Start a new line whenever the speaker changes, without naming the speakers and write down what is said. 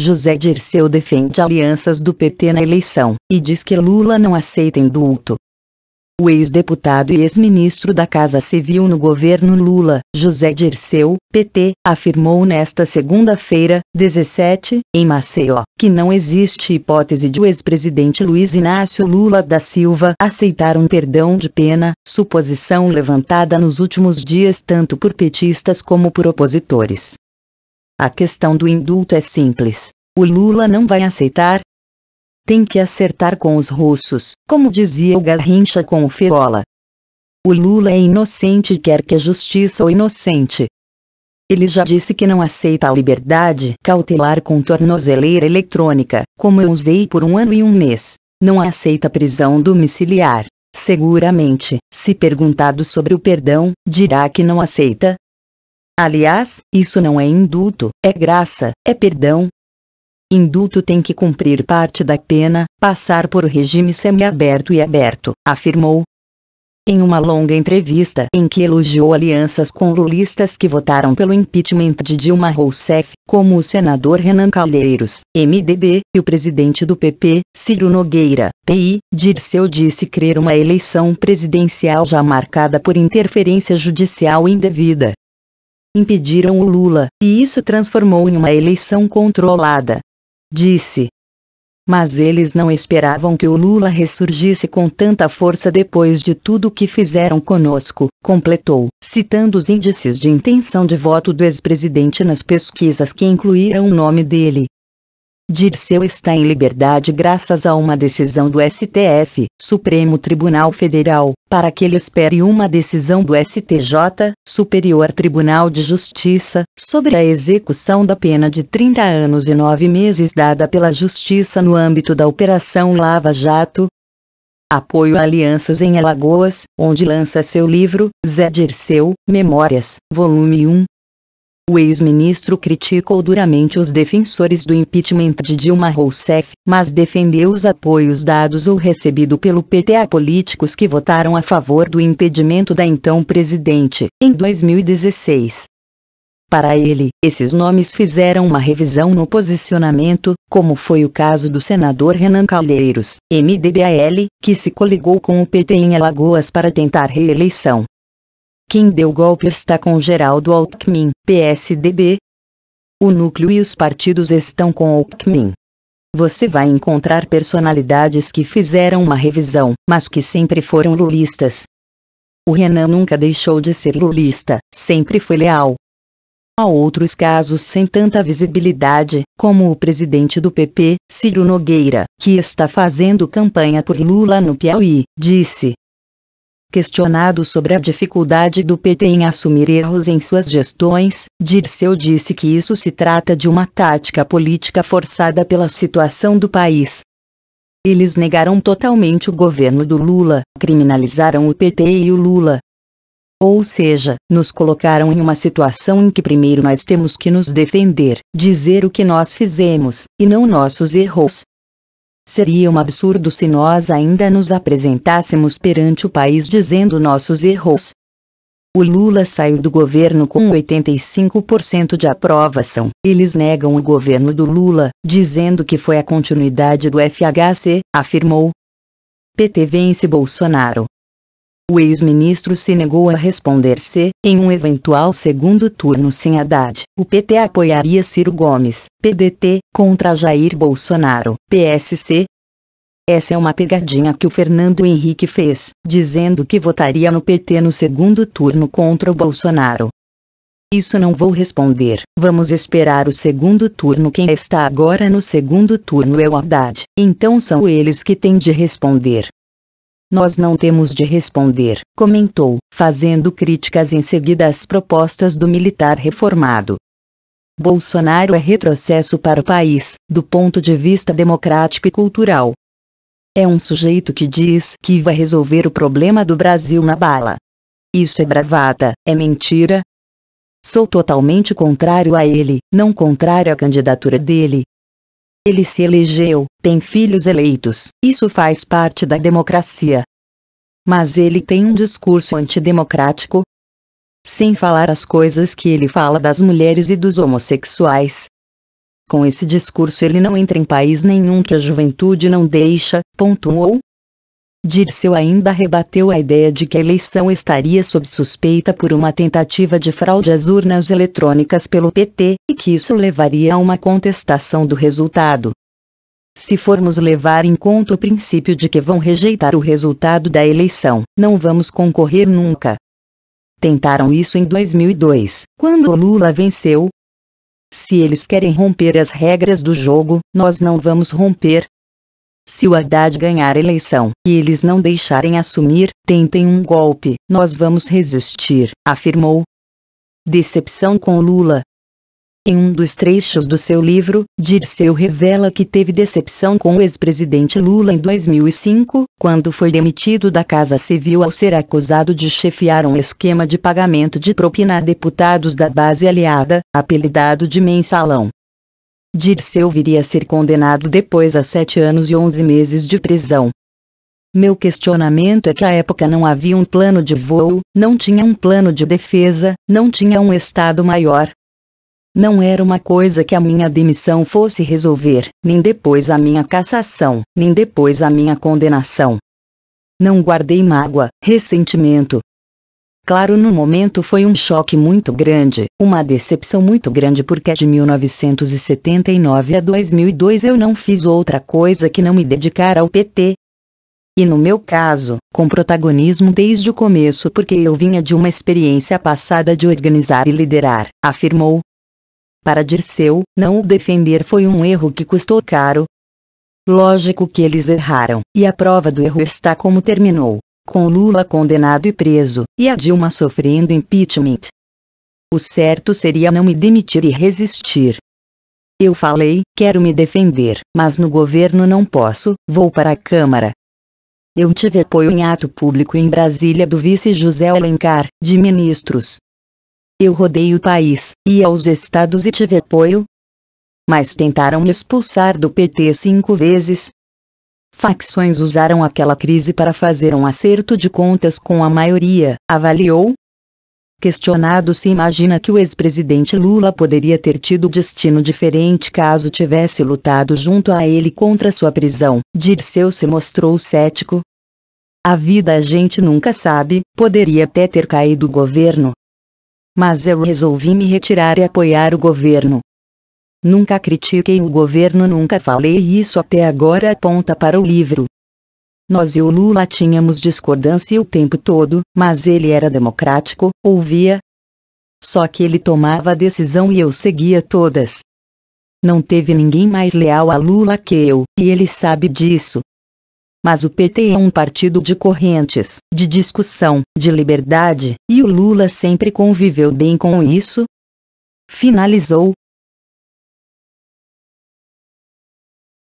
José Dirceu defende alianças do PT na eleição, e diz que Lula não aceita indulto. O ex-deputado e ex-ministro da Casa Civil no governo Lula, José Dirceu, PT, afirmou nesta segunda-feira, 17, em Maceió, que não existe hipótese de o ex-presidente Luiz Inácio Lula da Silva aceitar um perdão de pena, suposição levantada nos últimos dias tanto por petistas como por opositores. A questão do indulto é simples. O Lula não vai aceitar? Tem que acertar com os russos, como dizia o Garrincha com o Feola. O Lula é inocente e quer que a justiça o inocente. Ele já disse que não aceita a liberdade cautelar com tornozeleira eletrônica, como eu usei por 1 ano e 1 mês. Não aceita prisão domiciliar. Seguramente, se perguntado sobre o perdão, dirá que não aceita. Aliás, isso não é indulto, é graça, é perdão. Indulto tem que cumprir parte da pena, passar por regime semiaberto e aberto, afirmou. Em uma longa entrevista em que elogiou alianças com lulistas que votaram pelo impeachment de Dilma Rousseff, como o senador Renan Calheiros, MDB, e o presidente do PP, Ciro Nogueira, PI, Dirceu disse crer uma eleição presidencial já marcada por interferência judicial indevida. Impediram o Lula, e isso transformou em uma eleição controlada. Disse. Mas eles não esperavam que o Lula ressurgisse com tanta força depois de tudo o que fizeram conosco, completou, citando os índices de intenção de voto do ex-presidente nas pesquisas que incluíram o nome dele. Dirceu está em liberdade graças a uma decisão do STF, Supremo Tribunal Federal, para que ele espere uma decisão do STJ, Superior Tribunal de Justiça, sobre a execução da pena de 30 anos e 9 meses dada pela Justiça no âmbito da Operação Lava Jato. Apoio a alianças em Alagoas, onde lança seu livro, Zé Dirceu, Memórias, volume 1. O ex-ministro criticou duramente os defensores do impeachment de Dilma Rousseff, mas defendeu os apoios dados ou recebido pelo PT a políticos que votaram a favor do impedimento da então presidente, em 2016. Para ele, esses nomes fizeram uma revisão no posicionamento, como foi o caso do senador Renan Calheiros, MDBL, que se coligou com o PT em Alagoas para tentar reeleição. Quem deu golpe está com Geraldo Alckmin, PSDB. O núcleo e os partidos estão com Alckmin. Você vai encontrar personalidades que fizeram uma revisão, mas que sempre foram lulistas. O Renan nunca deixou de ser lulista, sempre foi leal. Há outros casos sem tanta visibilidade, como o presidente do PP, Ciro Nogueira, que está fazendo campanha por Lula no Piauí, disse. Questionado sobre a dificuldade do PT em assumir erros em suas gestões, Dirceu disse que isso se trata de uma tática política forçada pela situação do país. Eles negaram totalmente o governo do Lula, criminalizaram o PT e o Lula. Ou seja, nos colocaram em uma situação em que primeiro nós temos que nos defender, dizer o que nós fizemos, e não nossos erros. Seria um absurdo se nós ainda nos apresentássemos perante o país dizendo nossos erros. O Lula saiu do governo com 85% de aprovação. Eles negam o governo do Lula, dizendo que foi a continuidade do FHC, afirmou. PT vence Bolsonaro. O ex-ministro se negou a responder se, em um eventual segundo turno sem Haddad, o PT apoiaria Ciro Gomes, PDT, contra Jair Bolsonaro, PSC. Essa é uma pegadinha que o Fernando Henrique fez, dizendo que votaria no PT no segundo turno contra o Bolsonaro. Isso não vou responder, vamos esperar o segundo turno. Quem está agora no segundo turno é o Haddad, então são eles que têm de responder. Nós não temos de responder, comentou, fazendo críticas em seguida às propostas do militar reformado. Bolsonaro é retrocesso para o país, do ponto de vista democrático e cultural. É um sujeito que diz que vai resolver o problema do Brasil na bala. Isso é bravata, é mentira? Sou totalmente contrário a ele, não contrário à candidatura dele. Ele se elegeu, tem filhos eleitos, isso faz parte da democracia. Mas ele tem um discurso antidemocrático? Sem falar as coisas que ele fala das mulheres e dos homossexuais. Com esse discurso ele não entra em país nenhum que a juventude não deixa, pontuou. Dirceu ainda rebateu a ideia de que a eleição estaria sob suspeita por uma tentativa de fraude às urnas eletrônicas pelo PT, e que isso levaria a uma contestação do resultado. Se formos levar em conta o princípio de que vão rejeitar o resultado da eleição, não vamos concorrer nunca. Tentaram isso em 2002, quando o Lula venceu. Se eles querem romper as regras do jogo, nós não vamos romper. Se o Haddad ganhar a eleição, e eles não deixarem assumir, tentem um golpe, nós vamos resistir, afirmou. Decepção com Lula. Em um dos trechos do seu livro, Dirceu revela que teve decepção com o ex-presidente Lula em 2005, quando foi demitido da Casa Civil ao ser acusado de chefiar um esquema de pagamento de propina a deputados da base aliada, apelidado de mensalão. Dirceu viria a ser condenado depois a 7 anos e 11 meses de prisão. Meu questionamento é que à época não havia um plano de voo, não tinha um plano de defesa, não tinha um Estado-Maior. Não era uma coisa que a minha demissão fosse resolver, nem depois a minha cassação, nem depois a minha condenação. Não guardei mágoa, ressentimento. Claro, no momento foi um choque muito grande, uma decepção muito grande, porque de 1979 a 2002 eu não fiz outra coisa que não me dedicar ao PT. E no meu caso, com protagonismo desde o começo, porque eu vinha de uma experiência passada de organizar e liderar, afirmou. Para Dirceu, não o defender foi um erro que custou caro. Lógico que eles erraram, e a prova do erro está como terminou. Com Lula condenado e preso, e a Dilma sofrendo impeachment. O certo seria não me demitir e resistir. Eu falei, quero me defender, mas no governo não posso, vou para a Câmara. Eu tive apoio em ato público em Brasília do vice José Alencar, de ministros. Eu rodei o país, ia aos estados e tive apoio. Mas tentaram me expulsar do PT 5 vezes. Facções usaram aquela crise para fazer um acerto de contas com a maioria, avaliou. Questionado se imagina que o ex-presidente Lula poderia ter tido destino diferente caso tivesse lutado junto a ele contra sua prisão, Dirceu se mostrou cético. A vida a gente nunca sabe, poderia até ter caído o governo. Mas eu resolvi me retirar e apoiar o governo. Nunca critiquei o governo, nunca falei isso até agora, aponta para o livro. Nós e o Lula tínhamos discordância o tempo todo, mas ele era democrático, ouvia. Só que ele tomava a decisão e eu seguia todas. Não teve ninguém mais leal a Lula que eu, e ele sabe disso. Mas o PT é um partido de correntes, de discussão, de liberdade, e o Lula sempre conviveu bem com isso. Finalizou.